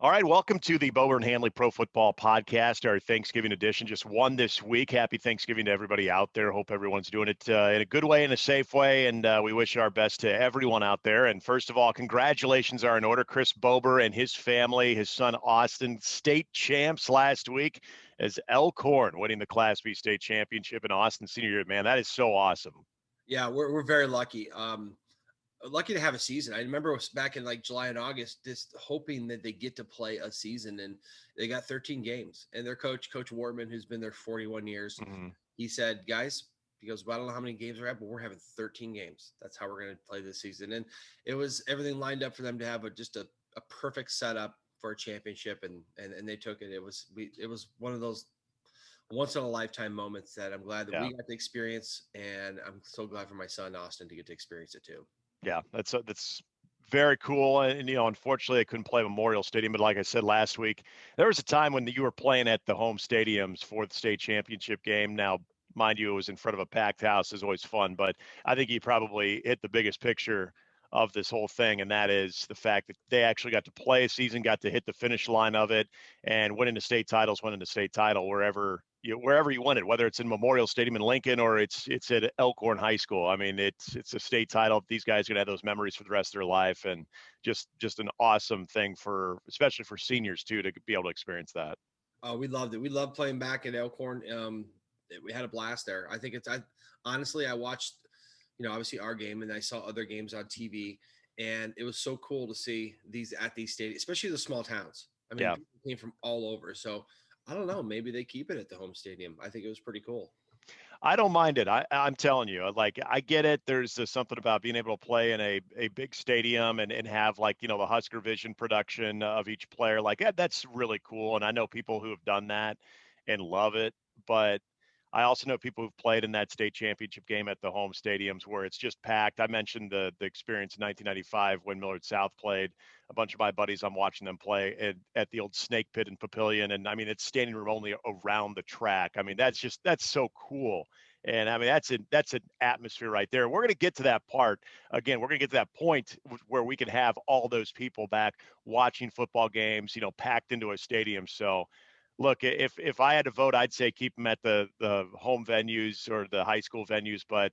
All right, welcome to the Bober and Handley Pro Football Podcast, our Thanksgiving edition. Just one this week. Happy Thanksgiving to everybody out there. Hope everyone's doing it in a good way and a safe way, and we wish our best to everyone out there. And first of all, congratulations are in order. Chris Bober and his family, his son Austin, state champs last week as Elkhorn winning the Class B state championship in Austin senior year. Man, that is so awesome. Yeah, we're very lucky. Lucky to have a season. I remember it was back in like July and August, just hoping that they get to play a season, and they got 13 games. And their coach, Coach Wartman, who's been there 41 years, he said, "Guys," he goes, "Well, I don't know how many games we're at, but we're having 13 games. That's how we're going to play this season." And it was everything lined up for them to have just a perfect setup for a championship, and they took it. It was one of those once in a lifetime moments that I'm glad that we got to experience, and I'm so glad for my son Austin to get to experience it too. Yeah, that's very cool. And unfortunately, I couldn't play Memorial Stadium. But like I said last week, there was a time when you were playing at the home stadiums for the state championship game. Now, mind you, it was in front of a packed house. It's always fun. But I think you probably hit the biggest picture of this whole thing, and that is the fact that they actually got to play a season, got to hit the finish line of it, and winning the state title wherever you win it, whether it's in Memorial Stadium in Lincoln or it's at Elkhorn High School. I mean, it's a state title. These guys are gonna have those memories for the rest of their life, and just an awesome thing especially for seniors too, to be able to experience that. Oh, we loved it. We loved playing back at Elkhorn. We had a blast there. I think I honestly, I watched, obviously our game, and I saw other games on TV, and it was so cool to see these stadiums, especially the small towns. I mean, Yeah. people came from all over. So I don't know, maybe they keep it at the home stadium. I think it was pretty cool. I don't mind it. I'm telling you, like, I get it. There's something about being able to play in a big stadium and have, like, the Husker Vision production of each player. Like, that's really cool. And I know people who have done that and love it. But I also know people who've played in that state championship game at the home stadiums where it's just packed. I mentioned the experience in 1995 when Millard South played. A bunch of my buddies, I'm watching them play at the old Snake Pit in Papillion, and I mean, it's standing room only around the track. I mean, that's so cool. And I mean, that's an atmosphere right there. We're going to get to that part again. We're going to get to that point where we can have all those people back watching football games, packed into a stadium. So, look, if I had to vote, I'd say keep them at the home venues or the high school venues. But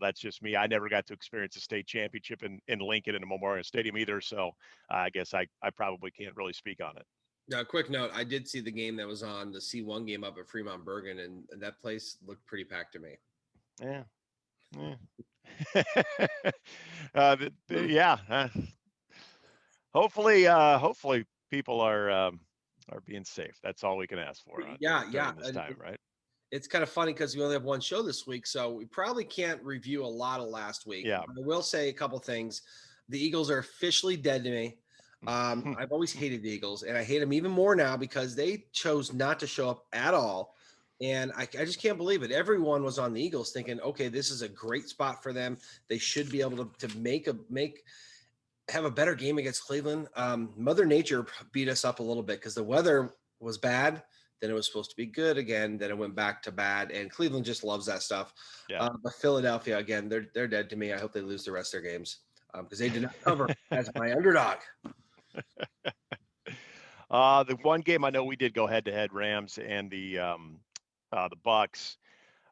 that's just me. I never got to experience a state championship in Lincoln in a Memorial Stadium either. So I guess I probably can't really speak on it. Now, a quick note: I did see the game that was on the C1 game up at Fremont Bergen, and that place looked pretty packed to me. Yeah. Yeah. Hopefully people are being safe. That's all we can ask for during this time, right? It's kind of funny because we only have one show this week, so we probably can't review a lot of last week. Yeah. I will say a couple things. The Eagles are officially dead to me. I've always hated the Eagles, and I hate them even more now because they chose not to show up at all. And I just can't believe it. Everyone was on the Eagles thinking, okay, this is a great spot for them. They should be able to have a better game against Cleveland. Mother Nature beat us up a little bit because the weather was bad. Then it was supposed to be good again. Then it went back to bad. And Cleveland just loves that stuff. Yeah. But Philadelphia, again, they're dead to me. I hope they lose the rest of their games because they did not cover as my underdog. The one game I know we did go head-to-head, Rams and the Bucks.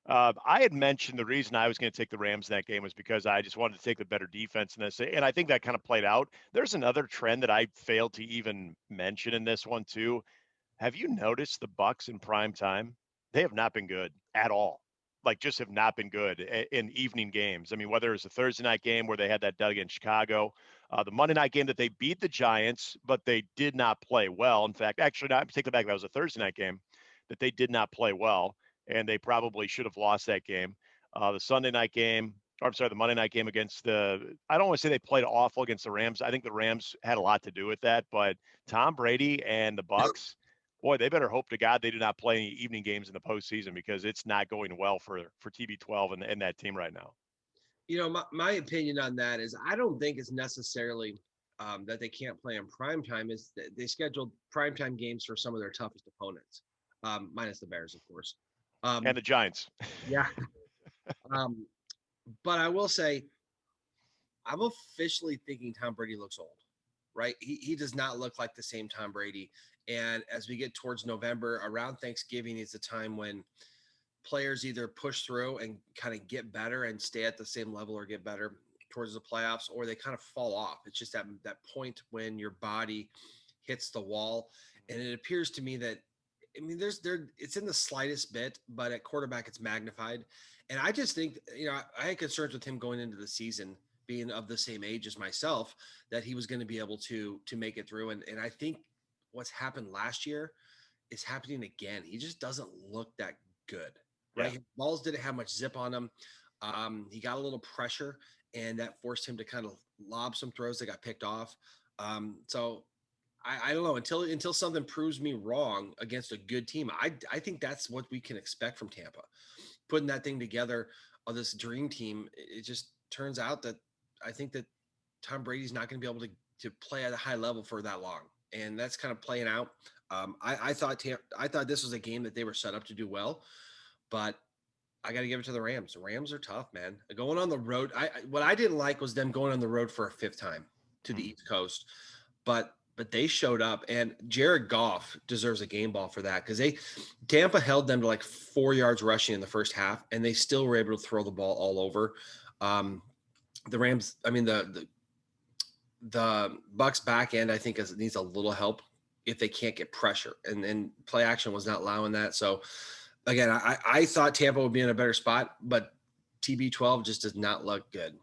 I had mentioned the reason I was going to take the Rams in that game was because I just wanted to take the better defense in this, and I think that kind of played out. There's another trend that I failed to even mention in this one too. Have you noticed the Bucks in prime time? They have not been good at all. Like, just have not been good in evening games. I mean, whether it was a Thursday night game where they had that dug in Chicago, the Monday night game that they beat the Giants, but they did not play well. In fact, actually, not take it back. That was a Thursday night game that they did not play well, and they probably should have lost that game. The Sunday night game, or I'm sorry, the Monday night game against I don't want to say they played awful against the Rams. I think the Rams had a lot to do with that, but Tom Brady and the Bucks, boy, they better hope to God they do not play any evening games in the postseason because it's not going well for TB12 and that team right now. My opinion on that is I don't think it's necessarily that they can't play in prime time. Is that they scheduled primetime games for some of their toughest opponents, minus the Bears, of course. And the Giants. Yeah. But I will say, I'm officially thinking Tom Brady looks old. right? He does not look like the same Tom Brady. And as we get towards November, around Thanksgiving is the time when players either push through and kind of get better and stay at the same level or get better towards the playoffs, or they kind of fall off. It's just that point when your body hits the wall. And it appears to me that, I mean, it's in the slightest bit, but at quarterback it's magnified. And I just think, I had concerns with him going into the season, being of the same age as myself, that he was going to be able to make it through. And I think what's happened last year is happening again. He just doesn't look that good, right? Yeah. His balls didn't have much zip on him. He got a little pressure, and that forced him to kind of lob some throws that got picked off. So I don't know, until something proves me wrong against a good team. I think that's what we can expect from Tampa. Putting that thing together of this dream team, it just turns out that I think that Tom Brady's not going to be able to play at a high level for that long, and that's kind of playing out. I thought this was a game that they were set up to do well, but I got to give it to the Rams. The Rams are tough, man. Going on the road. What I didn't like was them going on the road for a fifth time to the East Coast, but they showed up, and Jared Goff deserves a game ball for that, because Tampa held them to like 4 yards rushing in the first half, and they still were able to throw the ball all over. The Rams. I mean the Bucks back end, I think, needs a little help if they can't get pressure, and play action was not allowing that. So again, I thought Tampa would be in a better spot, but TB12 just does not look good.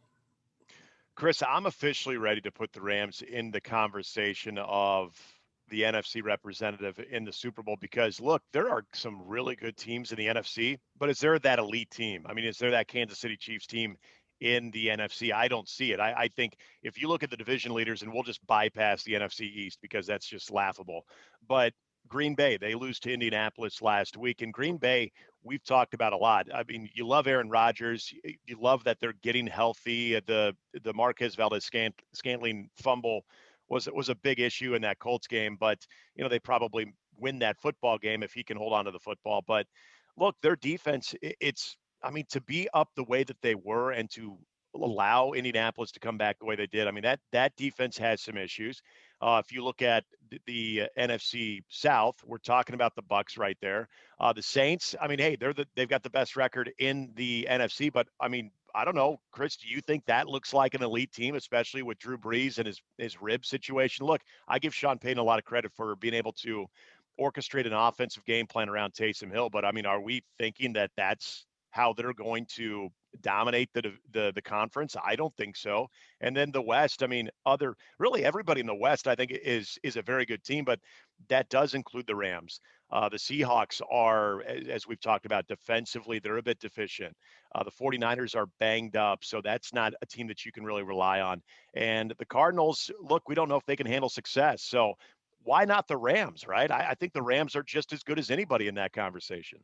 Chris, I'm officially ready to put the Rams in the conversation of the NFC representative in the Super Bowl because, look, there are some really good teams in the NFC, but is there that elite team? I mean, is there that Kansas City Chiefs team in the NFC? I don't see it. I think if you look at the division leaders, and we'll just bypass the NFC East because that's just laughable, but Green Bay, they lose to Indianapolis last week. And Green Bay, we've talked about a lot. I mean, you love Aaron Rodgers. You love that they're getting healthy. The Marquez Scantling fumble was a big issue in that Colts game, but they probably win that football game if he can hold on to the football. But look, their defense, it's I mean, to be up the way that they were and to allow Indianapolis to come back the way they did. I mean, that defense has some issues. If you look at the NFC South, we're talking about the Bucks right there. The Saints, I mean, hey, they've got the best record in the NFC, but I mean, I don't know, Chris. Do you think that looks like an elite team, especially with Drew Brees and his rib situation? Look, I give Sean Payton a lot of credit for being able to orchestrate an offensive game plan around Taysom Hill, but I mean, are we thinking that that's how they're going to dominate the conference? I don't think so. And then the West, I mean, really everybody in the West, I think is a very good team, but that does include the Rams. The Seahawks are, as we've talked about, defensively, they're a bit deficient. The 49ers are banged up, so that's not a team that you can really rely on. And the Cardinals, look, we don't know if they can handle success. So why not the Rams, right? I think the Rams are just as good as anybody in that conversation.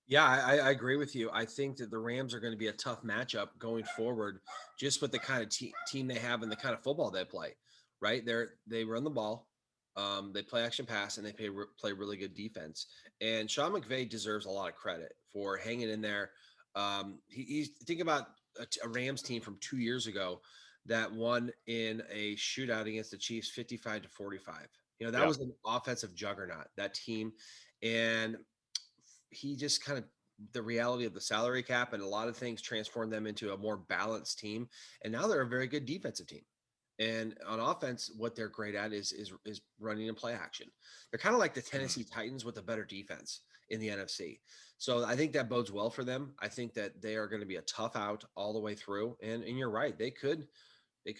Yeah, I agree with you. I think that the Rams are going to be a tough matchup going forward, just with the kind of team they have and the kind of football they play. Right, they run the ball, they play action pass, and they play really good defense. And Sean McVay deserves a lot of credit for hanging in there. He's think about a Rams team from 2 years ago that won in a shootout against the Chiefs, 55-45. That Yeah. was an offensive juggernaut, that team, and he just kind of the reality of the salary cap and a lot of things transformed them into a more balanced team. And now they're a very good defensive team. And on offense, what they're great at is running and play action. They're kind of like the Tennessee Titans with a better defense in the NFC. So I think that bodes well for them. I think that they are going to be a tough out all the way through. And you're right, they could.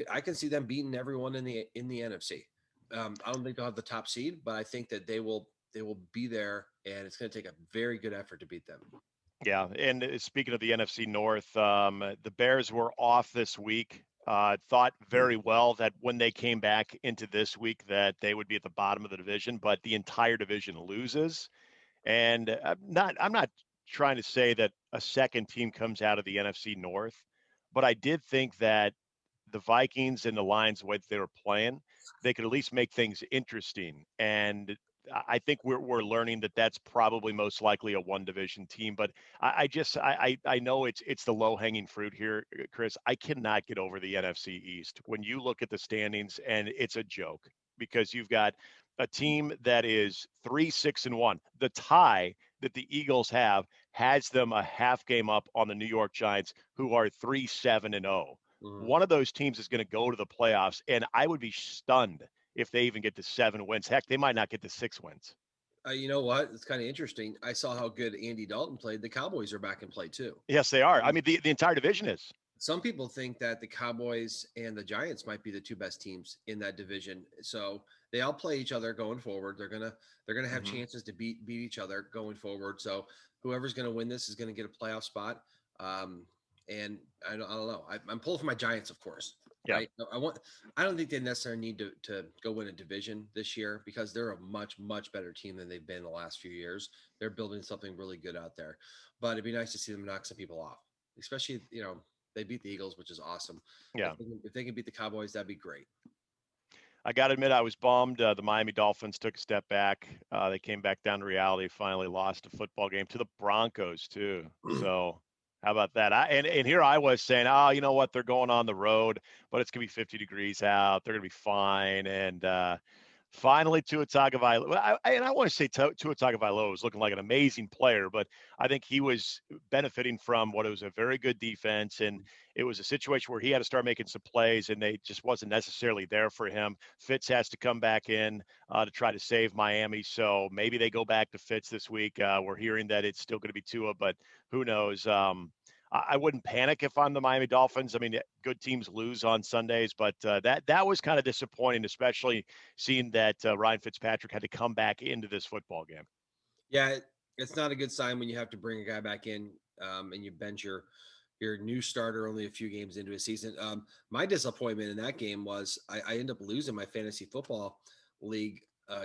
I can see them beating everyone in the NFC. I don't think they'll have the top seed, but I think that they will be there, and it's going to take a very good effort to beat them. Yeah, and speaking of the NFC North, the Bears were off this week. Thought very well that when they came back into this week that they would be at the bottom of the division, but the entire division loses. And I'm not trying to say that a second team comes out of the NFC North, but I did think that the Vikings and the Lions, the way that they were playing, they could at least make things interesting. And I think we're learning that that's probably most likely a one division team. But I know it's the low hanging fruit here, Chris. I cannot get over the NFC East when you look at the standings, and it's a joke because you've got a team that is 3-6-1. The tie that the Eagles have has them a half game up on the New York Giants, who are 3-7-0. Mhm. One of those teams is going to go to the playoffs, and I would be stunned if they even get to 7 wins. Heck, they might not get to 6 wins. You know what? It's kind of interesting. I saw how good Andy Dalton played. The Cowboys are back in play too. Yes, they are. I Um, mean, the entire division is. some people think that the Cowboys and the Giants might be the two best teams in that division. So they all play each other going forward. They're gonna have Hmm. chances to beat each other going forward. So whoever's gonna win this is gonna get a playoff spot. Um, and I don't know. I'm pulling for my Giants, of course. Yeah. Right. I want. I don't think they necessarily need to go win a division this year because they're a much better team than they've been the last few years. They're building something really good out there. But it'd be nice to see them knock some people off, especially they beat the Eagles, which is awesome. Yeah. If they can beat the Cowboys, that'd be great. I got to admit, I was bummed. The Miami Dolphins took a step back. They came back down to reality, finally lost a football game to the Broncos, too. So, how about that? And here I was saying, oh, you know what? They're going on the road, but it's going to be 50 degrees out. They're going to be fine. And finally, Tua Tagovailoa. And I want to say Tua Tagovailoa was looking like an amazing player, but I think he was benefiting from what was a very good defense, and it was a situation where he had to start making some plays, and they just wasn't necessarily there for him. Fitz has to come back in to try to save Miami, so maybe they go back to Fitz this week. We're hearing that it's still going to be Tua, but who knows? I wouldn't panic if I'm the Miami Dolphins. I mean, good teams lose on Sundays, but that was kind of disappointing, especially seeing that Ryan Fitzpatrick had to come back into this football game. Yeah, it's not a good sign when you have to bring a guy back in and you bench your new starter only a few games into a season. My disappointment in that game was I ended up losing my fantasy football league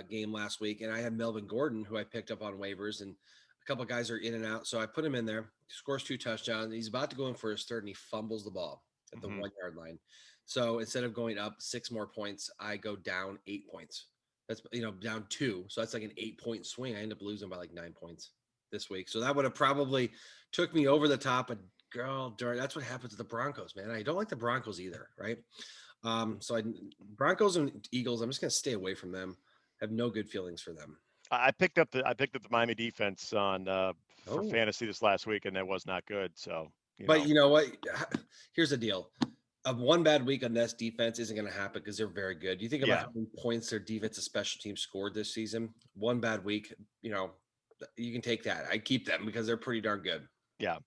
game last week, and I had Melvin Gordon, who I picked up on waivers, and a couple of guys are in and out, so I put him in there. He scores 2 touchdowns. He's about to go in for his third, and he fumbles the ball at the Hmm. 1 yard line. So instead of going up 6 more points, I go down 8 points. That's down two. So that's like an 8 point swing. I end up losing by like 9 points this week. So that would have probably took me over the top. And girl, darn, that's what happens to the Broncos, man. I don't like the Broncos either, right? So Broncos and Eagles, I'm just gonna stay away from them. Have no good feelings for them. I picked up the Miami defense on for Oh, fantasy this last week, and that was not good. So but you know what? Here's the deal. One bad week on this defense isn't going to happen because they're very good. You think about yeah, how many points their defensive special team scored this season. One bad week, you can take that. I keep them because they're pretty darn good. yeah.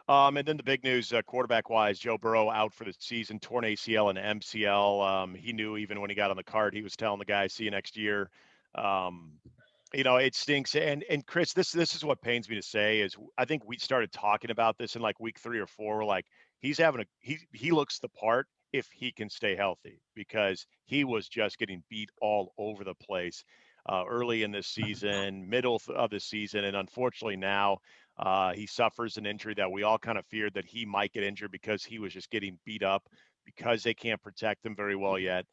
And then the big news, quarterback wise, Joe Burrow out for the season, torn ACL and MCL. He knew even when he got on the card, he was telling the guys, "See you next year." Um, it stinks. And Chris, this is what pains me to say is I think we started talking about this in like week 3 or 4. We're like, he looks the part if he can stay healthy because he was just getting beat all over the place early in this season, middle of the season, and unfortunately now he suffers an injury that we all kind of feared that he might get injured because he was just getting beat up because they can't protect him very well yet.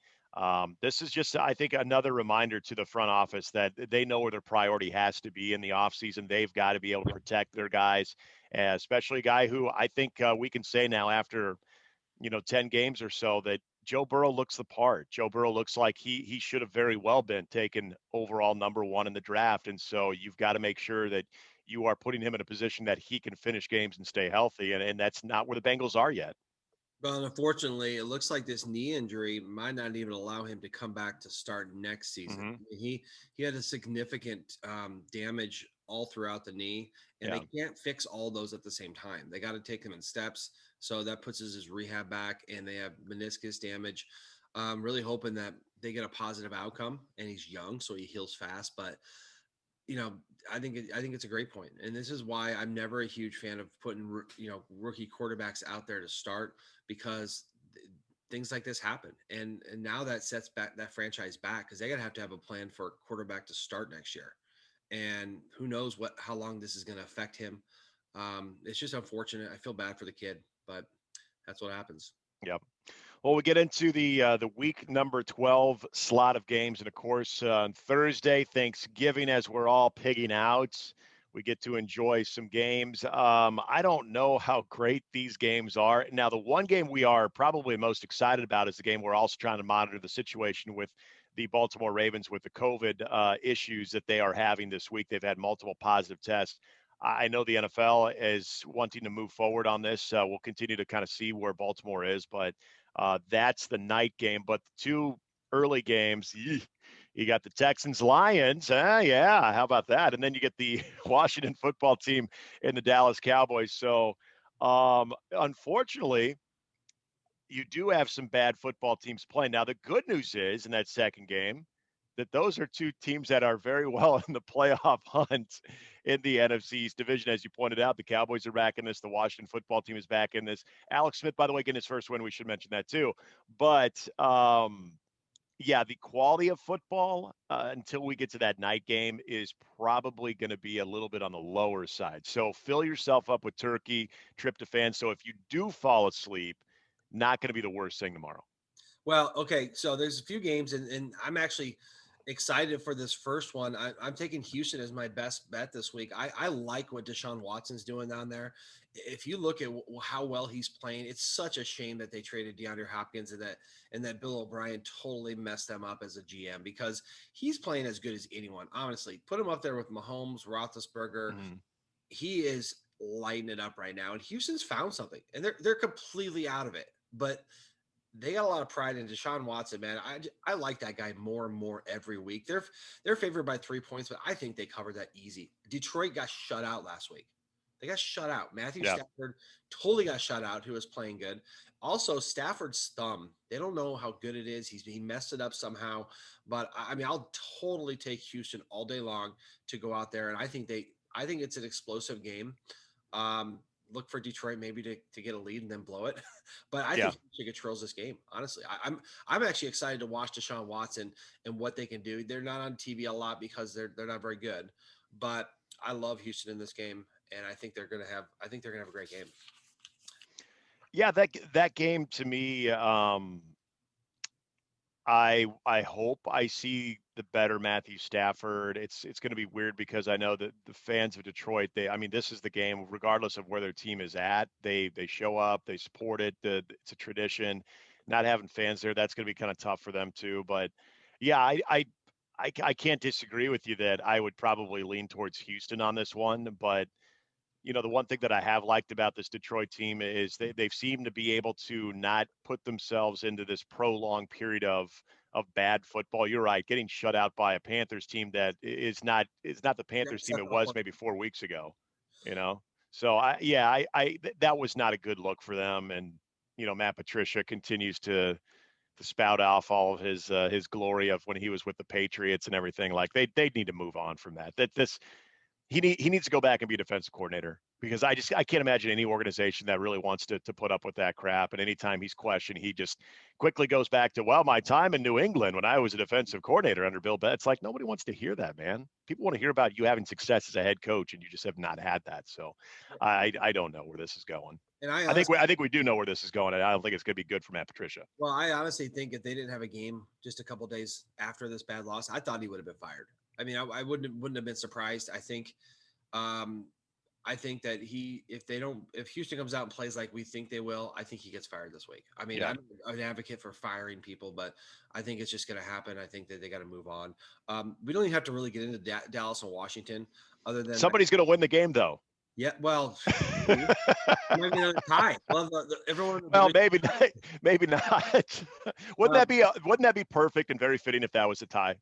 This is just, I think, another reminder to the front office that they know where their priority has to be in the offseason. They've got to be able to protect their guys, especially a guy who I think we can say now after 10 games or so that Joe Burrow looks the part. Joe Burrow looks like he should have very well been taken overall #1 in the draft. And so you've got to make sure that you are putting him in a position that he can finish games and stay healthy. And that's not where the Bengals are yet. But unfortunately, it looks like this knee injury might not even allow him to come back to start next season. Hmm. He had a significant damage all throughout the knee, and they Yeah. can't fix all those at the same time. They got to take them in steps. So that puts his rehab back, and they have meniscus damage. Really hoping that they get a positive outcome, and he's young, so he heals fast. But you know, I think it's a great point, and this is why I'm never a huge fan of putting rookie quarterbacks out there to start because things like this happen, and now that sets back that franchise back because they're gonna have to have a plan for a quarterback to start next year, and who knows how long this is going to affect him. It's just unfortunate. I feel bad for the kid, but that's what happens. Yep. Well, we get into the week number 12 slot of games, and of course, on Thursday, Thanksgiving, as we're all pigging out, we get to enjoy some games. I don't know how great these games are. Now, the one game we are probably most excited about is the game we're also trying to monitor the situation with the Baltimore Ravens with the COVID issues that they are having this week. They've had multiple positive tests. I know the NFL is wanting to move forward on this. We'll continue to kind of see where Baltimore is, but that's the night game. But the two early games, you got the Texans Lions. Yeah, how about that? And then you get the Washington football team and the Dallas Cowboys. So unfortunately, you do have some bad football teams playing. Now, the good news is in that second game that those are two teams that are very well in the playoff hunt in the NFC East division. As you pointed out, the Cowboys are back in this. The Washington football team is back in this. Alex Smith, by the way, getting his first win. We should mention that too. But yeah, the quality of football until we get to that night game is probably going to be a little bit on the lower side. So fill yourself up with turkey, tryptophan. So if you do fall asleep, not going to be the worst thing tomorrow. Well, okay, so there's a few games, and I'm actually excited for this first one. I'm taking Houston as my best bet this week. I like what Deshaun Watson's doing down there. If you look at how well he's playing, it's such a shame that they traded DeAndre Hopkins and that Bill O'Brien totally messed them up as a GM because he's playing as good as anyone. Honestly, put him up there with Mahomes, Roethlisberger. Mm-hmm. He is lighting it up right now, and Houston's found something, and they're completely out of it, but they got a lot of pride in Deshaun Watson, man. I like that guy more and more every week. They're favored by 3 points, but I think they covered that easy. Detroit got shut out last week. They got shut out. Matthew Yeah. Stafford totally got shut out, who was playing good. Also, Stafford's thumb. They don't know how good it is. He messed it up somehow. But I mean, I'll totally take Houston all day long to go out there, and I think it's an explosive game. Look for Detroit maybe to get a lead and then blow it. But I Yeah. think Houston controls this game. Honestly, I'm actually excited to watch Deshaun Watson and what they can do. They're not on TV a lot because they're not very good, but I love Houston in this game, and I think they're gonna have a great game. Yeah, that game to me, I hope I see the better Matthew Stafford. It's going to be weird because I know that the fans of Detroit, I mean, this is the game, regardless of where their team is at. They show up, they support it. It's a tradition. Not having fans there, that's going to be kind of tough for them too. But yeah, I can't disagree with you that I would probably lean towards Houston on this one. But the one thing that I have liked about this Detroit team is they've seemed to be able to not put themselves into this prolonged period of bad football. You're right, getting shut out by a Panthers team that is not the Panthers team it was maybe 4 weeks ago. You know, so that was not a good look for them. And Matt Patricia continues to spout off all of his glory of when he was with the Patriots and everything. Like they need to move on from that. He needs to go back and be a defensive coordinator because I can't imagine any organization that really wants to put up with that crap. And anytime he's questioned, he just quickly goes back to, well, my time in New England when I was a defensive coordinator under Bill Belichick. It's like nobody wants to hear that, man. People want to hear about you having success as a head coach, and you just have not had that. So I don't know where this is going. And I think we do know where this is going, and I don't think it's going to be good for Matt Patricia. well, I honestly think if they didn't have a game just a couple days after this bad loss, I thought he would have been fired. I mean, I wouldn't have been surprised. Um, I think that if Houston comes out and plays like we think they will, I think he gets fired this week. I mean, Yeah. I'm an advocate for firing people, but I think it's just going to happen. I think that they got to move on. We don't even have to really get into Dallas and Washington, other than Somebody's going to win the game, though. yeah. Well, maybe another tie. Well, everyone. Well, maybe not. Wouldn't that be perfect and very fitting if that was a tie?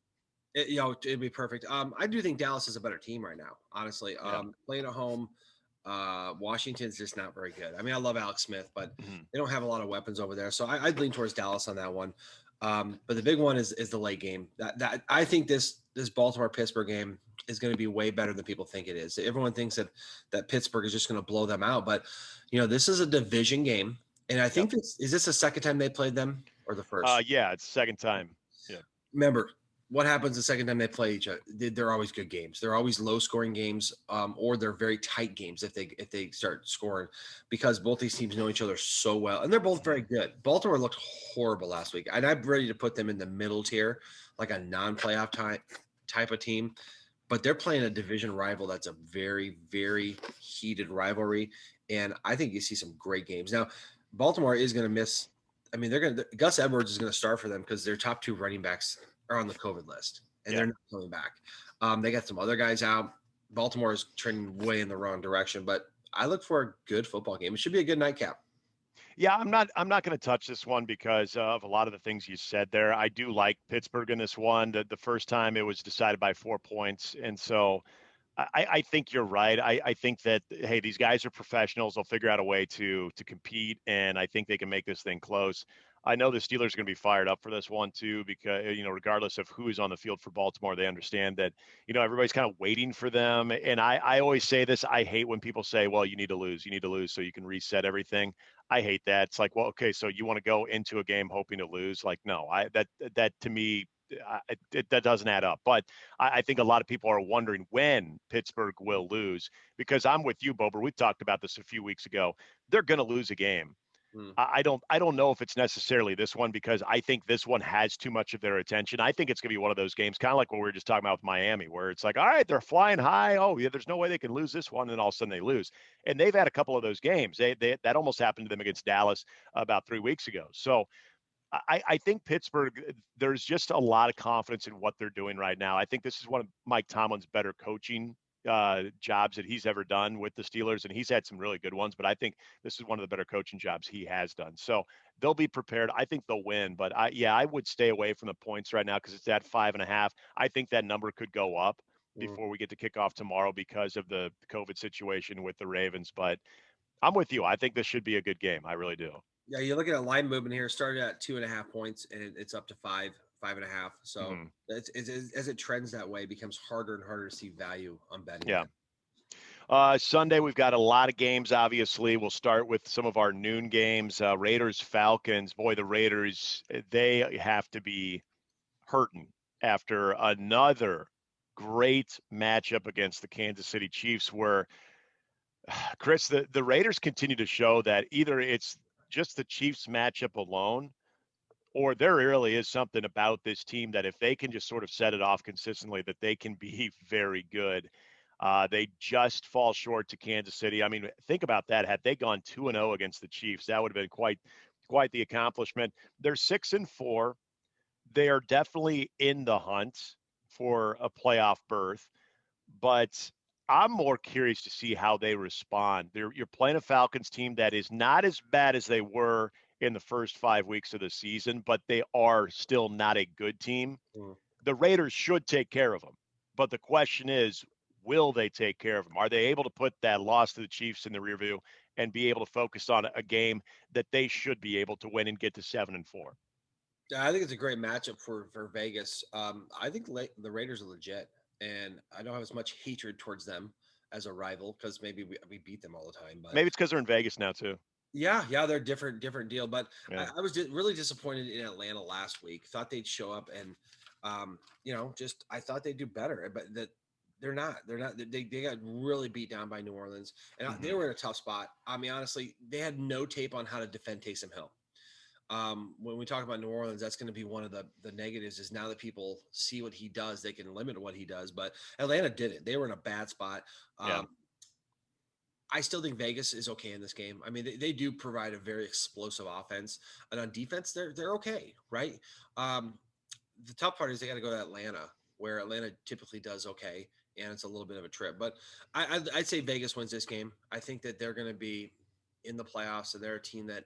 It'd be perfect. I do think Dallas is a better team right now, honestly. Yeah. Playing at home, Washington's just not very good. I mean, I love Alex Smith, but Mm-hmm. they don't have a lot of weapons over there. So I'd lean towards Dallas on that one. But the big one is the late game. That I think this Baltimore Pittsburgh game is going to be way better than people think it is. Everyone thinks that Pittsburgh is just going to blow them out, but this is a division game, and I think is this the second time they played them or the first? Yeah, it's second time. Yeah. Remember, what happens the second time they play each other? They're always good games. They're always low scoring games, or they're very tight games if they start scoring, because both these teams know each other so well, and they're both very good. Baltimore looked horrible last week, and I'm ready to put them in the middle tier, like a non-playoff type of team. But they're playing a division rival that's a very, very heated rivalry, and I think you see some great games. Now, Baltimore is going to miss. I mean, they're going to Gus Edwards is going to start for them because their top two running backs are on the COVID list, and Yeah. they're not coming back. They got some other guys out. Baltimore is trending way in the wrong direction, but I look for a good football game. It should be a good nightcap. Yeah, I'm not going to touch this one because of a lot of the things you said there. I do like Pittsburgh in this one. The first time it was decided by 4 points, and so I think you're right. I think that, hey, these guys are professionals. They'll figure out a way to compete, and I think they can make this thing close. I know the Steelers are going to be fired up for this one too, because regardless of who is on the field for Baltimore, they understand that everybody's kind of waiting for them. And I always say this: I hate when people say, "Well, you need to lose so you can reset everything." I hate that. It's like, well, okay, so you want to go into a game hoping to lose? Like, no, that to me, that doesn't add up. But I think a lot of people are wondering when Pittsburgh will lose, because I'm with you, Bober. We talked about this a few weeks ago. They're going to lose a game. Hmm. I don't know if it's necessarily this one, because I think this one has too much of their attention. I think it's going to be one of those games, kind of like what we were just talking about with Miami, where it's like, all right, they're flying high. Oh, yeah, there's no way they can lose this one, and all of a sudden they lose. And they've had a couple of those games. That almost happened to them against Dallas about 3 weeks ago. So I think Pittsburgh, there's just a lot of confidence in what they're doing right now. I think this is one of Mike Tomlin's better coaching jobs that he's ever done with the Steelers, and he's had some really good ones, but I think this is one of the better coaching jobs he has done. So they'll be prepared. I think they'll win, but I would stay away from the points right now because it's at 5.5. I think that number could go up Hmm. before we get to kick off tomorrow because of the COVID situation with the Ravens. But I'm with you. I think this should be a good game. I really do. Yeah, you're looking at line movement here. Started at 2.5 points, and it's up to 5.5. So Mhm. as it trends that way, it becomes harder and harder to see value on betting Yeah. that. Sunday, we've got a lot of games, obviously. We'll start with some of our noon games. Raiders, Falcons. Boy, the Raiders, they have to be hurting after another great matchup against the Kansas City Chiefs, where, Chris, the Raiders continue to show that either it's just the Chiefs matchup alone, or there really is something about this team that if they can just sort of set it off consistently, that they can be very good. They just fall short to Kansas City. I mean, think about that. Had they gone 2-0 against the Chiefs, that would have been quite the accomplishment. They're 6-4. They are definitely in the hunt for a playoff berth, but I'm more curious to see how they respond. You're playing a Falcons team that is not as bad as they were in the first 5 weeks of the season, but they are still not a good team. Mm. The Raiders should take care of them, but the question is, will they take care of them? Are they able to put that loss to the Chiefs in the rear view and be able to focus on a game that they should be able to win and get to 7-4? Yeah, I think it's a great matchup for Vegas. I think the Raiders are legit, and I don't have as much hatred towards them as a rival because maybe we beat them all the time. But Maybe it's because they're in Vegas now too. yeah, they're different deal. But Yeah. I was really disappointed in Atlanta last week. Thought they'd show up and, just I thought they'd do better, but that they're not. They're not. They got really beat down by New Orleans, and they Hmm. were in a tough spot. I mean, honestly, they had no tape on how to defend Taysom Hill. When we talk about New Orleans, that's going to be one of the negatives. Is now that people see what he does, they can limit what he does. But Atlanta did it. They were in a bad spot. Yeah. I still think Vegas is okay in this game. I mean, they do provide a very explosive offense, and on defense, they're okay, right? Um, the tough part is they got to go to Atlanta, where Atlanta typically does okay, and it's a little bit of a trip. But I'd say Vegas wins this game. I think that they're going to be in the playoffs, and they're a team that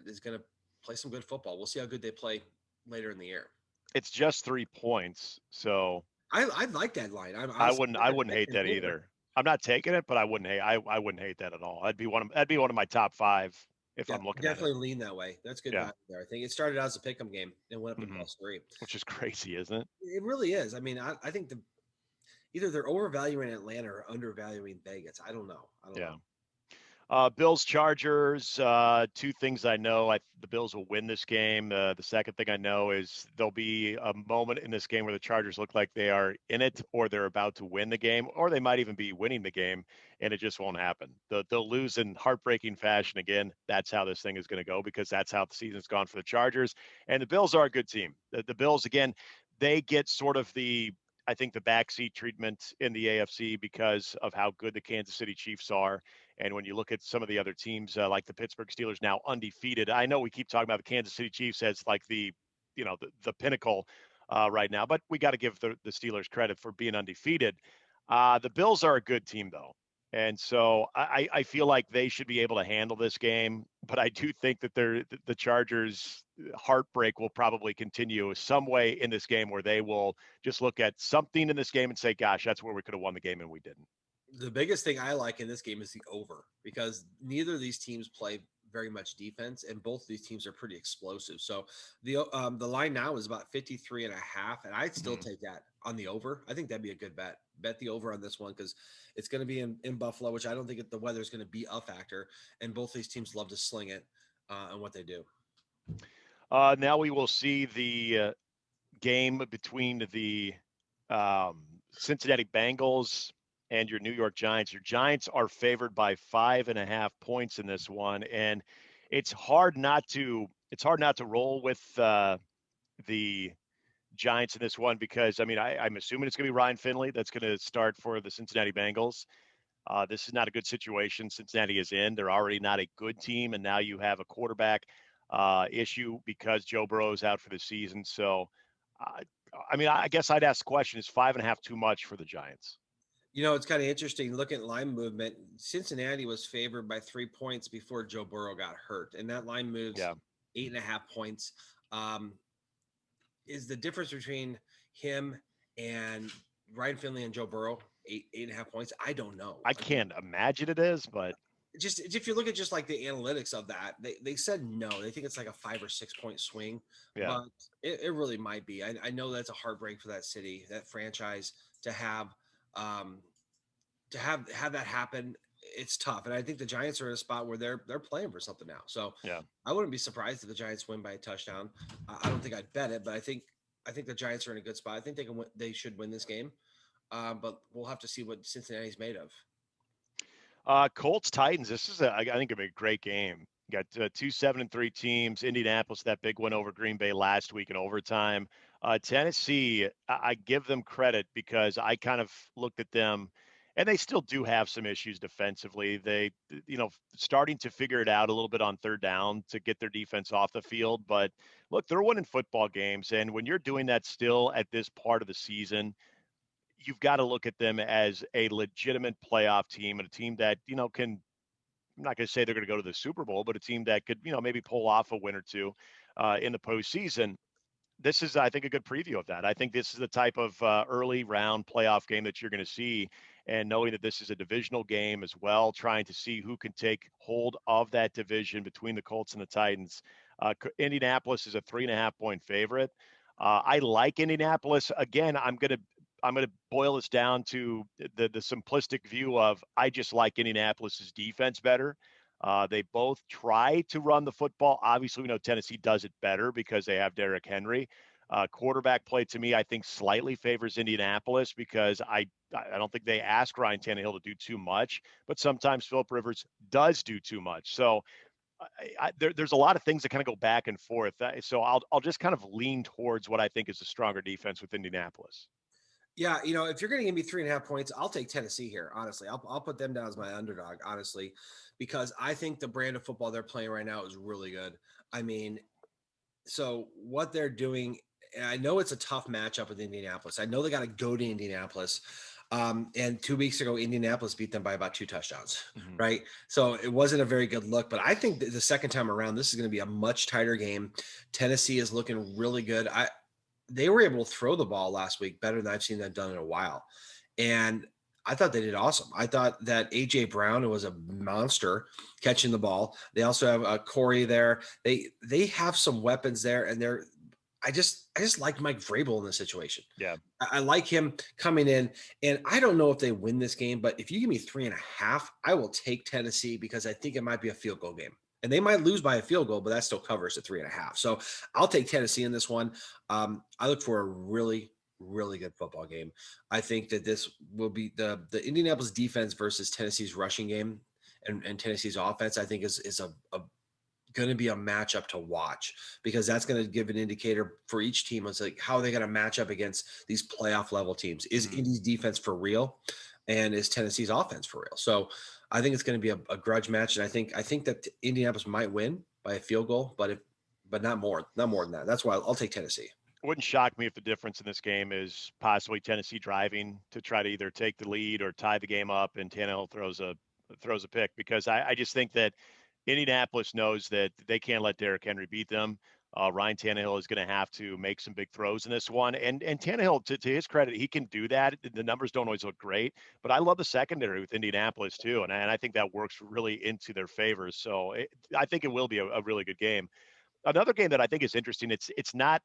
is going to play some good football. We'll see how good they play later in the year. It's just 3 points, so I like that line. I'm I honestly wouldn't I wouldn't hate that either. I'm not taking it, but I wouldn't hate that at all. That'd be one of my top five if Yeah, I'm looking at it. definitely lean that way. That's good Yeah. value there. I think it started out as a pick'em game and went up to Hmm. +3. Which is crazy, isn't it? It really is. I mean, I think either they're overvaluing Atlanta or undervaluing Vegas. I don't know. I don't Yeah. know. Bills Chargers. Two things I know. The Bills will win this game. The second thing I know is there'll be a moment in this game where the Chargers look like they are in it, or they're about to win the game, or they might even be winning the game, and it just won't happen. They'll lose in heartbreaking fashion again. That's how this thing is going to go because that's how the season's gone for the Chargers. And the Bills are a good team. The Bills again, they get sort of I think the backseat treatment in the AFC because of how good the Kansas City Chiefs are. And when you look at some of the other teams, like the Pittsburgh Steelers now undefeated, I know we keep talking about the Kansas City Chiefs as like the pinnacle right now, but we got to give the Steelers credit for being undefeated. The Bills are a good team though. And so I feel like they should be able to handle this game, but I do think that the Chargers heartbreak will probably continue some way in this game where they will just look at something in this game and say, gosh, that's where we could have won the game and we didn't. The biggest thing I like in this game is the over because neither of these teams play very much defense and both of these teams are pretty explosive. So the line now is about 53.5, and I'd still Mhm. take that on the over. I think that'd be a good bet. Bet the over on this one because it's going to be in Buffalo, which I don't think the weather is going to be a factor. And both these teams love to sling it and what they do. Now we will see the game between the Cincinnati Bengals and your New York Giants. Your Giants are favored by 5.5 points in this one, and it's hard not to roll with the Giants in this one because I mean I'm assuming it's going to be Ryan Finley that's going to start for the Cincinnati Bengals. This is not a good situation Cincinnati is in. They're already not a good team, and now you have a quarterback issue because Joe Burrow is out for the season. So, uh, I mean, I guess I'd ask the question: is 5.5 too much for the Giants? It's kind of interesting looking at line movement. Cincinnati was favored by 3 points before Joe Burrow got hurt, and that line moves Yeah, 8.5 points. Um, is the difference between him and Ryan Finley and Joe Burrow 8.5 points? I don't know. I I mean, can't imagine it is, but just if you look at just like the analytics of that, they said no. They think it's like a 5 or 6 point swing, yeah. but it really might be. I know that's a heartbreak for that city, that franchise to have. Um, to have that happen, it's tough. And I think the Giants are in a spot where they're playing for something now. So Yeah. I wouldn't be surprised if the Giants win by a touchdown. I don't think I'd bet it, but I think the Giants are in a good spot. I think they can win, they should win this game. But we'll have to see what Cincinnati's made of. Colts Titans. This is I think it'll be a great game. You got 2 7-3 teams. Indianapolis, that big one over Green Bay last week in overtime. Tennessee, I give them credit because I kind of looked at them, and they still do have some issues defensively. They, starting to figure it out a little bit on third down to get their defense off the field. But look, they're winning football games, and when you're doing that still at this part of the season, you've got to look at them as a legitimate playoff team and a team that, can, I'm not going to say they're going to go to the Super Bowl, but a team that could, maybe pull off a win or two in the postseason. This is, I think, a good preview of that. I think this is the type of early round playoff game that you're going to see. And knowing that this is a divisional game as well, trying to see who can take hold of that division between the Colts and the Titans. Indianapolis is a 3.5 point favorite. I like Indianapolis. Again, I'm gonna boil this down to the simplistic view of I just like Indianapolis's defense better. They both try to run the football. Obviously, we know Tennessee does it better because they have Derrick Henry. Quarterback play to me, I think, slightly favors Indianapolis because I don't think they ask Ryan Tannehill to do too much, but sometimes Philip Rivers does do too much. So there's a lot of things that kind of go back and forth. So I'll just kind of lean towards what I think is a stronger defense with Indianapolis. Yeah, if you're going to give me 3.5 points, I'll take Tennessee here. Honestly, I'll put them down as my underdog. Honestly, because I think the brand of football they're playing right now is really good. I mean, so what they're doing, and I know it's a tough matchup with Indianapolis. I know they got to go to Indianapolis. And 2 weeks ago, Indianapolis beat them by about 2 touchdowns, Mhm. right? So it wasn't a very good look. But I think that the second time around, this is going to be a much tighter game. Tennessee is looking really good. They were able to throw the ball last week better than I've seen them done in a while. And I thought they did awesome. I thought that AJ Brown was a monster catching the ball. They also have Corey there. They have some weapons there, and I just like Mike Vrabel in this situation. Yeah. I like him coming in, and I don't know if they win this game, but if you give me 3.5, I will take Tennessee because I think it might be a field goal game. And they might lose by a field goal, but that still covers at 3.5. So I'll take Tennessee in this one. I look for a really, really good football game. I think that this will be the Indianapolis defense versus Tennessee's rushing game and Tennessee's offense, I think is a going to be a matchup to watch because that's going to give an indicator for each team. It's like, how are they going to match up against these playoff level teams? Is Mhm. Indy's defense for real? And is Tennessee's offense for real? So I think it's going to be a grudge match. And I think that Indianapolis might win by a field goal, but not more than that. That's why I'll take Tennessee. Wouldn't shock me if the difference in this game is possibly Tennessee driving to try to either take the lead or tie the game up, and Tannehill throws a pick because I just think that Indianapolis knows that they can't let Derrick Henry beat them. Ryan Tannehill is going to have to make some big throws in this one, and Tannehill, to his credit, he can do that. The numbers don't always look great, but I love the secondary with Indianapolis too, and I think that works really into their favor. So I think it will be a really good game. Another game that I think is interesting. It's not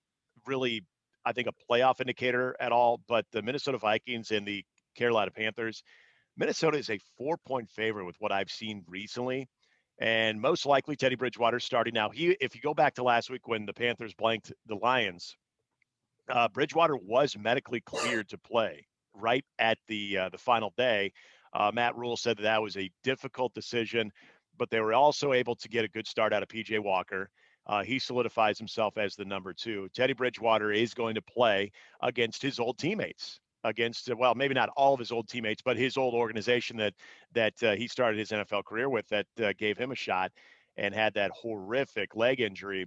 really, I think, a playoff indicator at all, but the Minnesota Vikings and the Carolina Panthers. Minnesota is a 4-point favorite with what I've seen recently. And most likely Teddy Bridgewater starting now. If you go back to last week when the Panthers blanked the Lions, Bridgewater was medically cleared to play right at the final day. Matt Rule said that was a difficult decision, but they were also able to get a good start out of PJ Walker. He solidifies himself as the number two. Teddy Bridgewater is going to play against his old teammates, against well, maybe not all of his old teammates, but his old organization that he started his NFL career with that gave him a shot and had that horrific leg injury.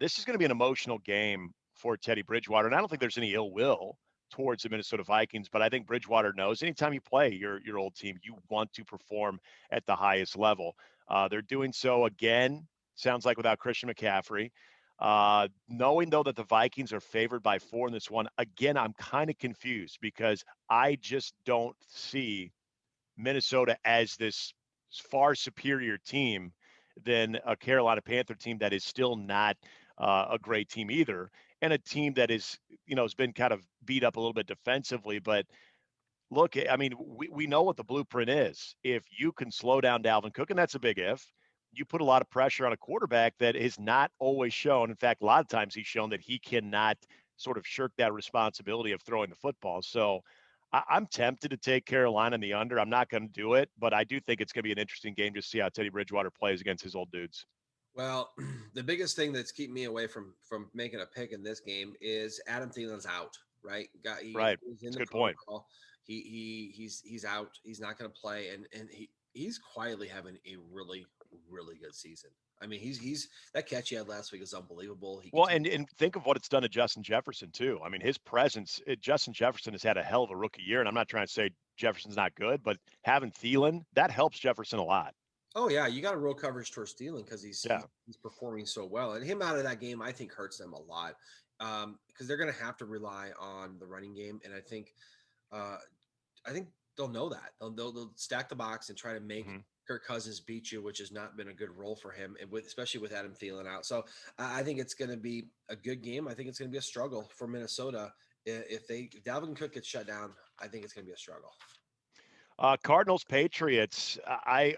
This is going to be an emotional game for Teddy Bridgewater, and I don't think there's any ill will towards the Minnesota Vikings, but I think Bridgewater knows anytime you play your old team, you want to perform at the highest level. They're doing so again. Sounds like without Christian McCaffrey. Knowing though that the Vikings are favored by 4 in this one, again, I'm kind of confused because I just don't see Minnesota as this far superior team than a Carolina Panther team that is still not a great team either, and a team that is, has been kind of beat up a little bit defensively. But look, I mean, we know what the blueprint is. If you can slow down Dalvin Cook, and that's a big if, you put a lot of pressure on a quarterback that is not always shown. In fact, a lot of times he's shown that he cannot sort of shirk that responsibility of throwing the football. So I'm tempted to take Carolina in the under. I'm not going to do it, but I do think it's going to be an interesting game to see how Teddy Bridgewater plays against his old dudes. Well, the biggest thing that's keeping me away from making a pick in this game is Adam Thielen's out. Right, Right. he's in It's a the good point. protocol. He's out. He's not going to play, and he's quietly having a really really good season. I mean, he's that catch he had last week is unbelievable. He Well, continues. and think of what it's done to Justin Jefferson too. I mean, his presence, Justin Jefferson has had a hell of a rookie year, and I'm not trying to say Jefferson's not good, but having Thielen, that helps Jefferson a lot. Oh yeah, you got a real coverage towards Stealing because he's, Yeah. he's he's performing so well, and him out of that game I think hurts them a lot because they're going to have to rely on the running game, and uh, I think they'll know that they'll stack the box and try to make Hmm. Kirk Cousins beat you, which has not been a good role for him, and especially with Adam Thielen out. So I think it's going to be a good game. I think it's going to be a struggle for Minnesota if Dalvin Cook gets shut down. I think it's going to be a struggle. Cardinals Patriots. I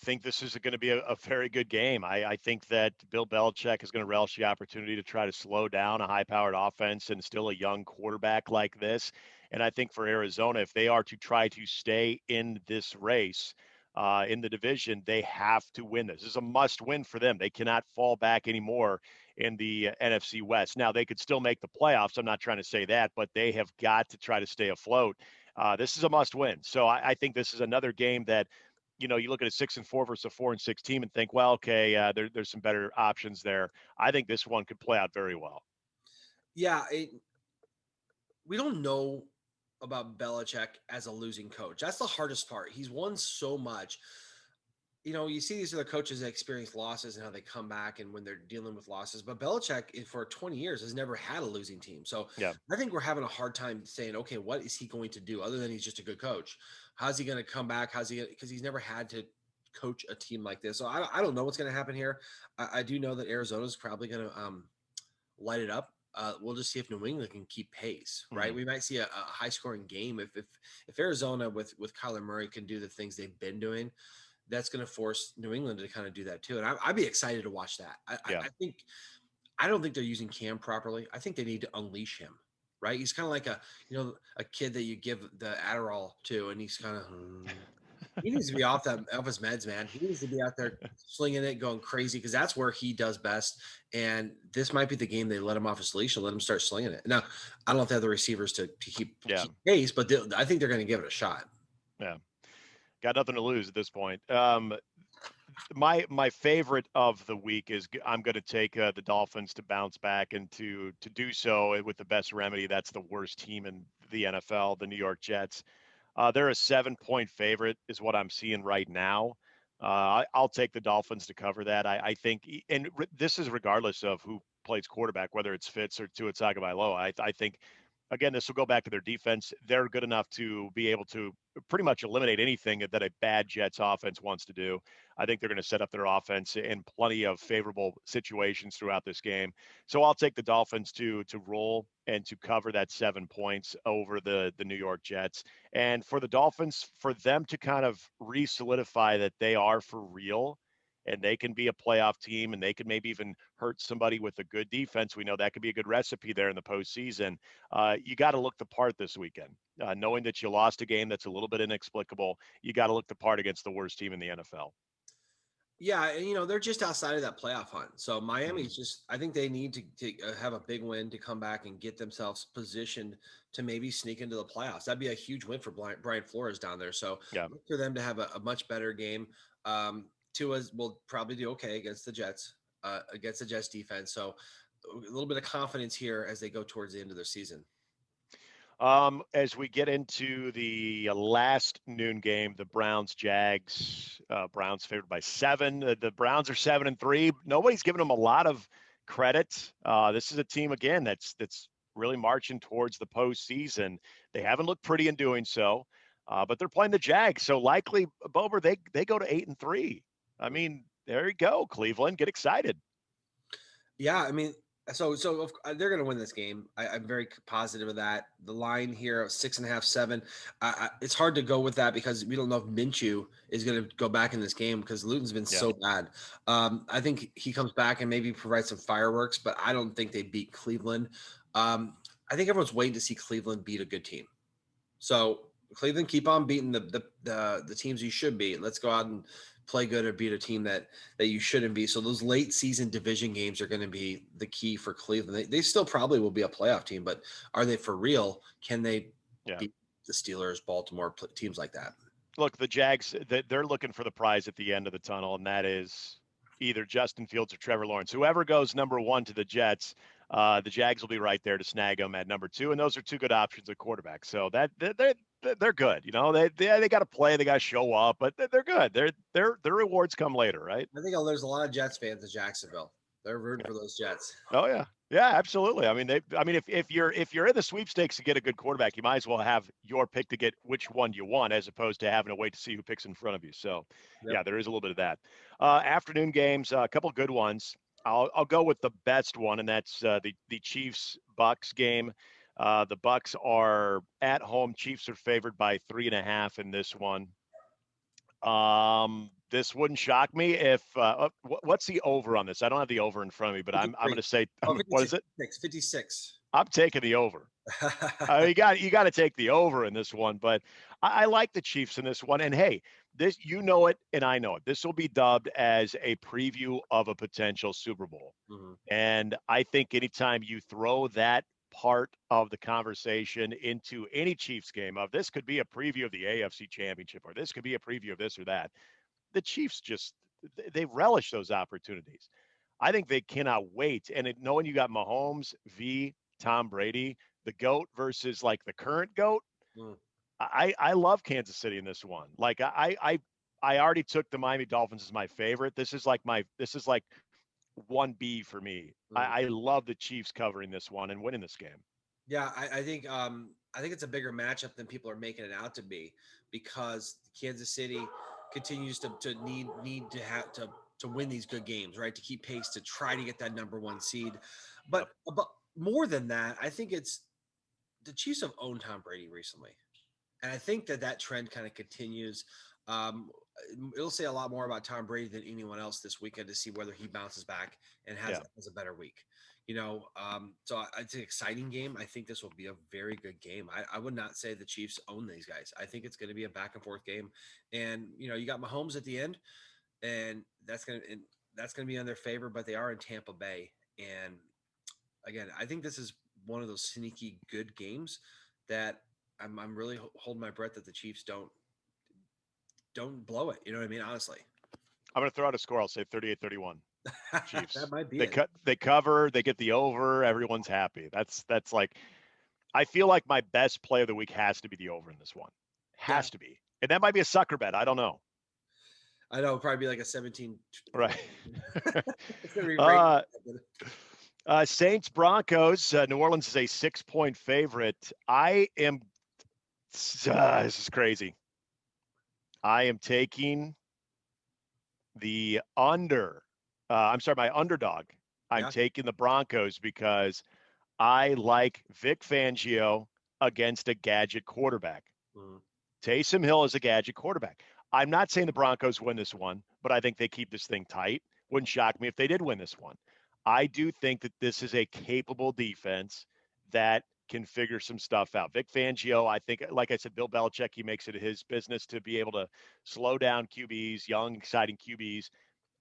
think this is going to be a very good game. I think that Bill Belichick is going to relish the opportunity to try to slow down a high-powered offense and still a young quarterback like this. And I think for Arizona, if they are to try to stay in this race in the division, they have to win this. This is a must-win for them. They cannot fall back anymore in the NFC West. Now they could still make the playoffs. I'm not trying to say that, but they have got to try to stay afloat. This is a must win. So I think this is another game that, you look at a 6-4 versus a 4-6 team and think, well, okay, there's some better options there. I think this one could play out very well. Yeah, we don't know about Belichick as a losing coach. That's the hardest part. He's won so much. You see these other coaches that experience losses and how they come back and when they're dealing with losses. But Belichick, for 20 years, has never had a losing team. So Yeah. I think we're having a hard time saying, okay, what is he going to do other than he's just a good coach? How's he going to come back? Because he's never had to coach a team like this. So I don't know what's going to happen here. I do know that Arizona's probably going to light it up We'll just see if New England can keep pace, right? Mm. We might see a high scoring game if Arizona with Kyler Murray can do the things they've been doing. That's going to force New England to kind of do that too, and I'd be excited to watch that. Yeah. I don't think they're using Cam properly. I think they need to unleash him. Right? He's kind of like a kid that you give the Adderall to, and he's kind of he needs to be off his meds, man. He needs to be out there slinging it, going crazy because that's where he does best. And this might be the game they let him off his leash and let him start slinging it. Now, I don't know if they have the receivers to Yeah. keep pace, but I think they're going to give it a shot. Yeah. Got nothing to lose at this point. My favorite of the week is I'm going to take the Dolphins to bounce back and to do so with the best remedy. That's the worst team in the NFL, the New York Jets. They're a 7-point favorite, is what I'm seeing right now. I'll take the Dolphins to cover that. I think, and this is regardless of who plays quarterback, whether it's Fitz or Tua Tagovailoa. I think, again, this will go back to their defense. They're good enough to be able to pretty much eliminate anything that a bad Jets offense wants to do. I think they're going to set up their offense in plenty of favorable situations throughout this game. So I'll take the Dolphins to roll and to cover that 7 points over the New York Jets. And for the Dolphins, for them to kind of re-solidify that they are for real and they can be a playoff team and they can maybe even hurt somebody with a good defense. We know that could be a good recipe there in the postseason. You got to look the part this weekend. Knowing that you lost a game that's a little bit inexplicable, you got to look the part against the worst team in the NFL. Yeah, and they're just outside of that playoff hunt. So Mm. Miami's just, I think they need to have a big win to come back and get themselves positioned to maybe sneak into the playoffs. That'd be a huge win for Brian Flores down there. So Yeah. look for them to have a much better game. Tua will probably do okay against the Jets, against the Jets defense. So a little bit of confidence here as they go towards the end of their season. As we get into the last noon game, the Browns Jags. Browns favored by 7. The Browns are 7-3. Nobody's giving them a lot of credit. This is a team again that's really marching towards the postseason. They haven't looked pretty in doing so, but they're playing the Jags, so likely, Bober, they go to 8-3. I mean, there you go, Cleveland. Get excited. Yeah, I mean, they're going to win this game. I'm very positive of that. The line here, 6.5, 7. It's hard to go with that because we don't know if Minshew is going to go back in this game because Luton's been Yeah. so bad. I think he comes back and maybe provides some fireworks, but I don't think they beat Cleveland. I think everyone's waiting to see Cleveland beat a good team. So Cleveland, keep on beating the teams you should beat. Let's go out and play good or beat a team that you shouldn't be. So those late season division games are going to be the key for Cleveland. They still probably will be a playoff team, but are they for real? Can they Yeah. beat the Steelers, Baltimore, teams like that? Look, the Jags, they're looking for the prize at the end of the tunnel, and that is either Justin Fields or Trevor Lawrence. Whoever goes number 1 to the Jets, the Jags will be right there to snag them at number 2, and those are 2 good options at quarterback. So they're good. They got to play, they got to show up, but they're good. Their rewards come later, right? I think there's a lot of Jets fans in Jacksonville. They're rooting for those Jets. Oh yeah. Yeah, absolutely. I mean, if you're in the sweepstakes to get a good quarterback, you might as well have your pick to get which one you want, as opposed to having to wait to see who picks in front of you. So, Yep. yeah, there is a little bit of that. Afternoon games, a couple good ones. I'll go with the best one, and that's the Chiefs Bucks game. The Bucks are at home. Chiefs are favored by 3.5 in this one. This wouldn't shock me if what's the over on this? I don't have the over in front of me, but I'm going 53. to say Oh, what is 56. it? 56. I'm taking the over. You got to take the over in this one, but I like the Chiefs in this one. And hey, this you know it, and I know it. This will be dubbed as a preview of a potential Super Bowl, Mm-hmm. and I think anytime you throw that part of the conversation into any Chiefs game of this could be a preview of the AFC Championship, or this could be a preview of this or that, the Chiefs just they relish those opportunities. I think they cannot wait. And knowing you got Mahomes v. Tom Brady, the GOAT versus like the current GOAT, Mm. I love Kansas City in this one. Like I already took the Miami Dolphins as my favorite. This is like 1B for me. Mm. I love the Chiefs covering this one and winning this game. Yeah, I think it's a bigger matchup than people are making it out to be because Kansas City continues to need to have to win these good games, right? To keep pace to try to get that number 1 seed. Yep. But more than that, I think it's the Chiefs have owned Tom Brady recently. And I think that trend kind of continues. Um, it'll say a lot more about Tom Brady than anyone else this weekend to see whether he bounces back and Yeah. has a better week. So it's an exciting game. I think this will be a very good game. I would not say the Chiefs own these guys. I think it's going to be a back and forth game, and you got Mahomes at the end, and that's gonna be in their favor. But they are in Tampa Bay, and again, I think this is one of those sneaky good games that I'm really holding my breath that the Chiefs don't blow it. You know what I mean? Honestly, I'm going to throw out a score. I'll say 38-31. that Chiefs. might be They it. cut. They cover. They get the over. Everyone's happy. That's like. I feel like my best play of the week has to be the over in this one. Yeah, Has to be, and that might be a sucker bet. I don't know. I know. It'll probably be like a 17. Right. It's gonna be right. uh, Saints Broncos. New Orleans is a 6-point favorite. I am. This is crazy. I am taking the under. I'm sorry, my underdog. I'm Yeah. taking the Broncos because I like Vic Fangio against a gadget quarterback. Mhm. Taysom Hill is a gadget quarterback. I'm not saying the Broncos win this one, but I think they keep this thing tight. Wouldn't shock me if they did win this one. I do think that this is a capable defense that can figure some stuff out. Vic Fangio, I think, like I said, Bill Belichick, he makes it his business to be able to slow down QBs, young, exciting QBs.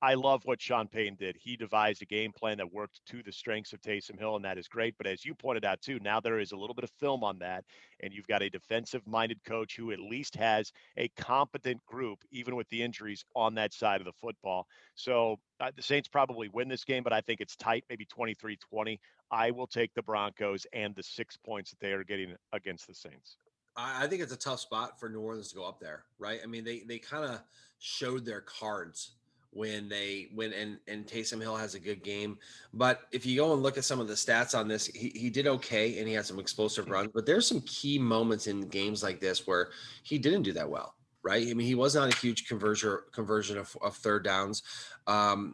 I love what Sean Payton did. He devised a game plan that worked to the strengths of Taysom Hill, and that is great. But as you pointed out, too, now there is a little bit of film on that, and you've got a defensive minded coach who at least has a competent group, even with the injuries on that side of the football. So the Saints probably win this game, but I think it's tight, maybe 23-20. I will take the Broncos and the 6 points that they are getting against the Saints. I think it's a tough spot for New Orleans to go up there, right? I mean, they kind of showed their cards when they went and Taysom Hill has a good game. But if you go and look at some of the stats on this, he did okay and he had some explosive runs. But there's some key moments in games like this where he didn't do that well, right? I mean, he was not a huge conversion of third downs.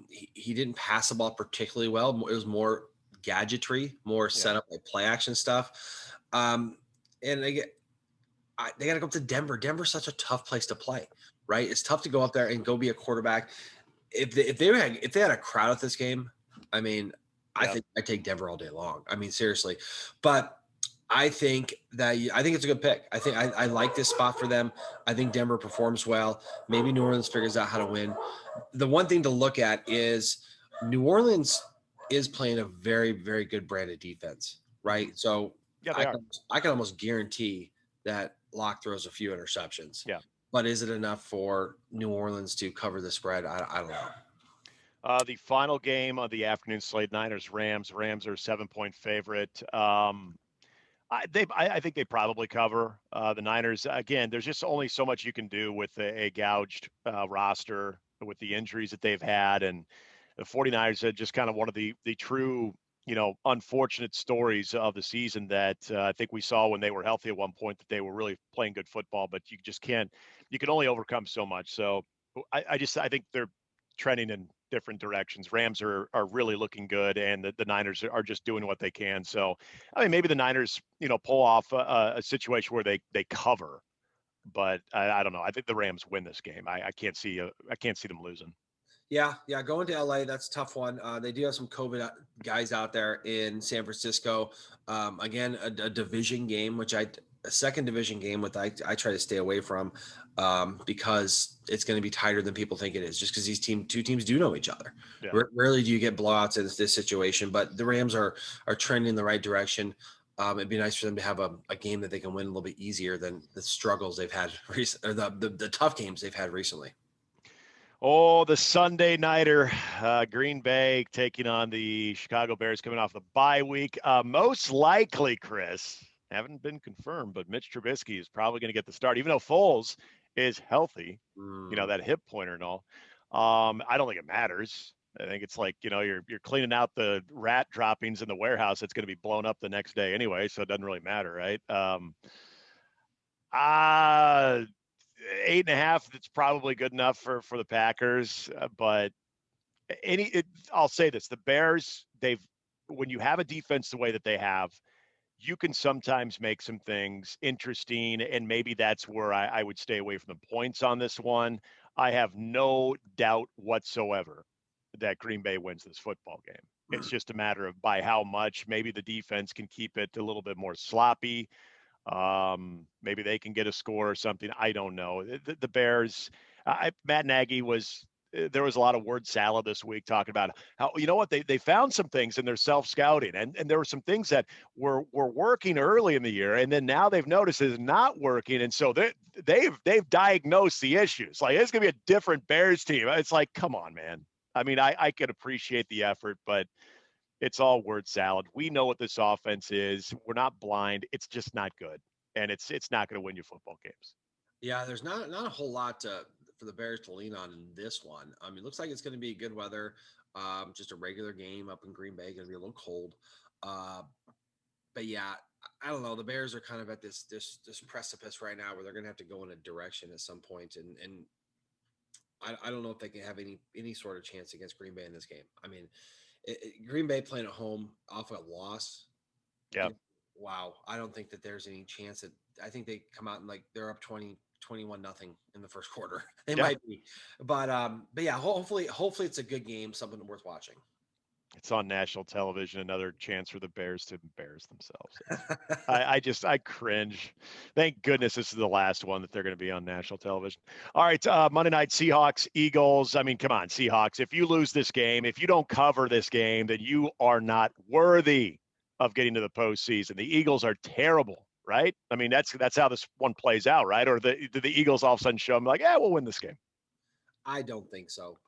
He didn't pass the ball particularly well. It was more gadgetry, more Yeah. setup like play action stuff. And again, they got to go up to Denver. Denver's such a tough place to play, right? It's tough to go up there and go be a quarterback. If they had a crowd at this game, I mean, I Yeah. think I take Denver all day long. I mean, seriously, but I think it's a good pick. I like this spot for them. I think Denver performs well. Maybe New Orleans figures out how to win. The one thing to look at is New Orleans is playing a very, very good brand of defense, right? Mhm. So Yeah, they I are. can I can almost guarantee that Locke throws a few interceptions. Yeah. But is it enough for New Orleans to cover the spread? I don't know. The final game of the afternoon slate, Niners Rams. Rams are a 7-point favorite. I think they probably cover the Niners. Again, there's just only so much you can do with a gouged roster with the injuries that they've had. And the 49ers are just kind of one of the true, unfortunate stories of the season that I think we saw when they were healthy at one point that they were really playing good football, but you just can't, you can only overcome so much. So I think they're trending in different directions. Rams are really looking good, and the Niners are just doing what they can. So, I mean, maybe the Niners, pull off a situation where they cover, but I don't know. I think the Rams win this game. I can't see them losing. Yeah, going to LA, that's a tough one. They do have some COVID guys out there in San Francisco. Again, a division game, a second division game, I try to stay away from because it's going to be tighter than people think it is. Just because these two teams do know each other. Yeah. Rarely do you get blowouts in this situation, but the Rams are trending in the right direction. It'd be nice for them to have a game that they can win a little bit easier than the struggles they've had recently, or the tough games they've had recently. Oh, the Sunday nighter, Green Bay taking on the Chicago Bears coming off the bye week. Most likely, Chris, haven't been confirmed, but Mitch Trubisky is probably going to get the start, even though Foles is healthy, Mm. that hip pointer and all. I don't think it matters. I think it's like, you're cleaning out the rat droppings in the warehouse. It's going to be blown up the next day anyway, so it doesn't really matter, right? Uh, 8.5. That's probably good enough for the Packers, but I'll say this: the Bears, they've when you have a defense the way that they have, you can sometimes make some things interesting, and maybe that's where I would stay away from the points on this one. I have no doubt whatsoever that Green Bay wins this football game. It's just a matter of by how much. Maybe the defense can keep it a little bit more sloppy. Maybe they can get a score or something. I don't know. The Bears, Matt Nagy was. There was a lot of word salad this week talking about how, you know what, they found some things in their self scouting, and there were some things that were working early in the year, and then now they've noticed it's not working, and so they've diagnosed the issues. Like, it's gonna be a different Bears team. It's like, come on, man. I mean, I could appreciate the effort, but it's all word salad. We know what this offense is. We're not blind. It's just not good, and it's not going to win you football games. Yeah, there's not a whole lot for the Bears to lean on in this one. It looks like it's going to be good weather, just a regular game up in Green Bay. Going to be a little cold, uh, but yeah, I don't know. The Bears are kind of at this precipice right now where they're going to have to go in a direction at some point, and I don't know if they can have any sort of chance against Green Bay in this game. I mean, Green Bay playing at home off a loss. Yeah. Wow, I don't think that there's any chance that I think they come out and like they're up 21 nothing in the first quarter. They Yeah. might be. But yeah, hopefully it's a good game, something worth watching. It's on national television. Another chance for the Bears to embarrass themselves. I cringe. Thank goodness this is the last one that they're going to be on national television. All right, Monday night, Seahawks, Eagles. I mean, come on, Seahawks. If you lose this game, if you don't cover this game, then you are not worthy of getting to the postseason. The Eagles are terrible, right? I mean, that's how this one plays out, right? Or do the Eagles all of a sudden show them like, yeah, we'll win this game? I don't think so.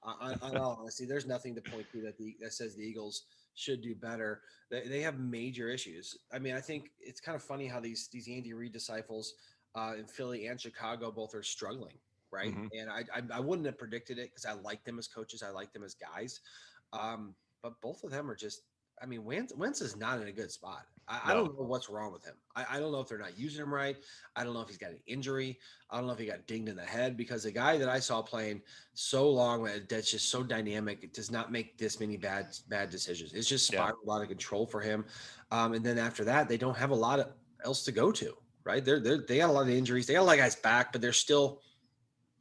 In all honesty, there's nothing to point to that says the Eagles should do better. They have major issues. I mean, I think it's kind of funny how these Andy Reid disciples in Philly and Chicago both are struggling, right? Mm-hmm. And I wouldn't have predicted it because I like them as coaches, I like them as guys, but both of them are just. I mean, Wentz is not in a good spot. I No. don't know what's wrong with him. I don't know if they're not using him right. I don't know if he's got an injury. I don't know if he got dinged in the head because the guy that I saw playing so long that's just so dynamic, it does not make this many bad decisions. It's just Yeah. spiraled out of control for him. And then after that, they don't have a lot of else to go to. Right? They got a lot of injuries. They got a lot of guys back, but they're still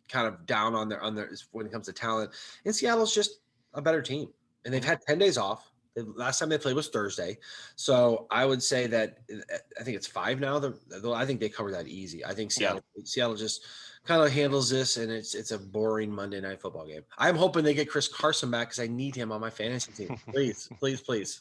kind of down on their when it comes to talent. And Seattle's just a better team, and they've Mm-hmm. had 10 days off. The last time they played was Thursday, so I would say that I think it's 5 now. I think they cover that easy. I think Yeah. Seattle just kind of handles this, and it's a boring Monday night football game. I'm hoping they get Chris Carson back because I need him on my fantasy team. Please, please, please.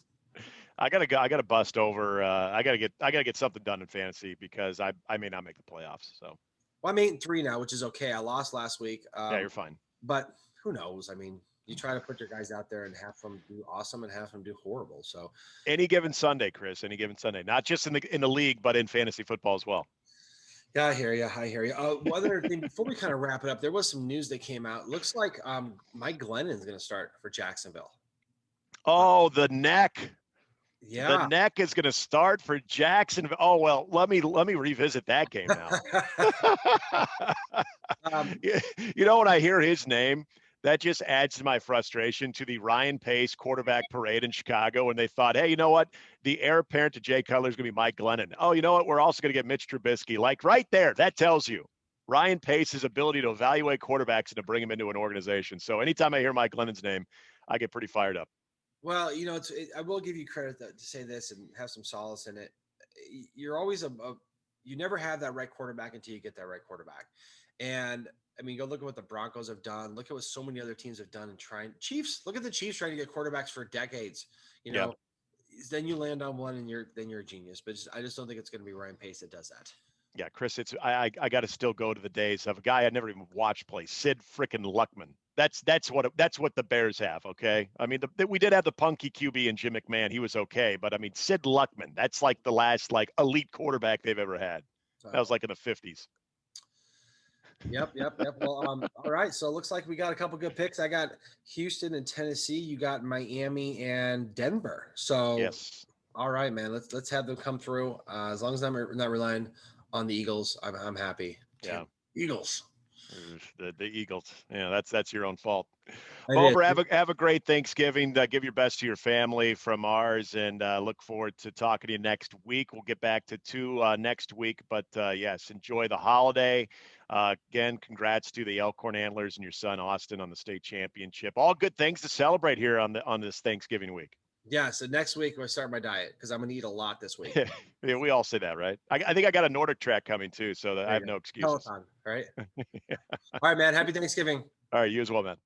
I gotta go. I gotta bust over. I gotta get something done in fantasy because I may not make the playoffs. So Well, I'm 8-3 now, which is okay. I lost last week, yeah, you're fine. but who knows? I mean, you try to put your guys out there and half them do awesome and half them do horrible. So Any given Sunday, Chris. Any given Sunday, not just in the league, but in fantasy football as well. yeah, I hear you. I hear you. One other thing before we kind of wrap it up, there was some news that came out. Looks like Mike Glennon's going to start for Jacksonville. Oh, the neck. The Yeah. neck is going to start for Jacksonville. Oh well, let me revisit that game now. um, You know, when I hear his name, that just adds to my frustration to the Ryan Pace quarterback parade in Chicago. And they thought, hey, you know what? The heir apparent to Jay Cutler is going to be Mike Glennon. Oh, you know what? We're also going to get Mitch Trubisky. Like right there, that tells you Ryan Pace's ability to evaluate quarterbacks and to bring them into an organization. So anytime I hear Mike Glennon's name, I get pretty fired up. well, I will give you credit to say this and have some solace in it. You're always you never have that right quarterback until you get that right quarterback. And I mean, go look at what the Broncos have done. Look at what so many other teams have done and trying. Chiefs, look at the Chiefs trying to get quarterbacks for decades. You Yeah. know, then you land on one and you're a genius. But I just don't think it's going to be Ryan Pace that does that. Yeah, Chris, I got to still go to the days of a guy I never even watched play, Sid frickin' Luckman. That's what the Bears have. Okay, I mean we did have the punky QB and Jim McMahon. He was okay, but I mean Sid Luckman. That's like the last like elite quarterback they've ever had. That was So, like in the 50s. yep. Well, all right. So it looks like we got a couple good picks. I got Houston and Tennessee. You got Miami and Denver. So, Yes. all right, man. Let's have them come through. As long as I'm not relying on the Eagles, I'm happy. Yeah. Eagles. The Eagles. Yeah, that's your own fault. I did. Bober, have a great Thanksgiving. Give your best to your family from ours, and look forward to talking to you next week. We'll get back to two next week, but yes, enjoy the holiday. Again, congrats to the Elkhorn Antlers and your son Austin on the state championship. All good things to celebrate here on this Thanksgiving week. Yeah. So next week I'm gonna start my diet because I'm gonna eat a lot this week. Yeah, we all say that, right? I think I got a Nordic track coming too, so that I There you have go. no excuses. Peloton. All right. All right, man. Happy Thanksgiving. All right, you as well, man.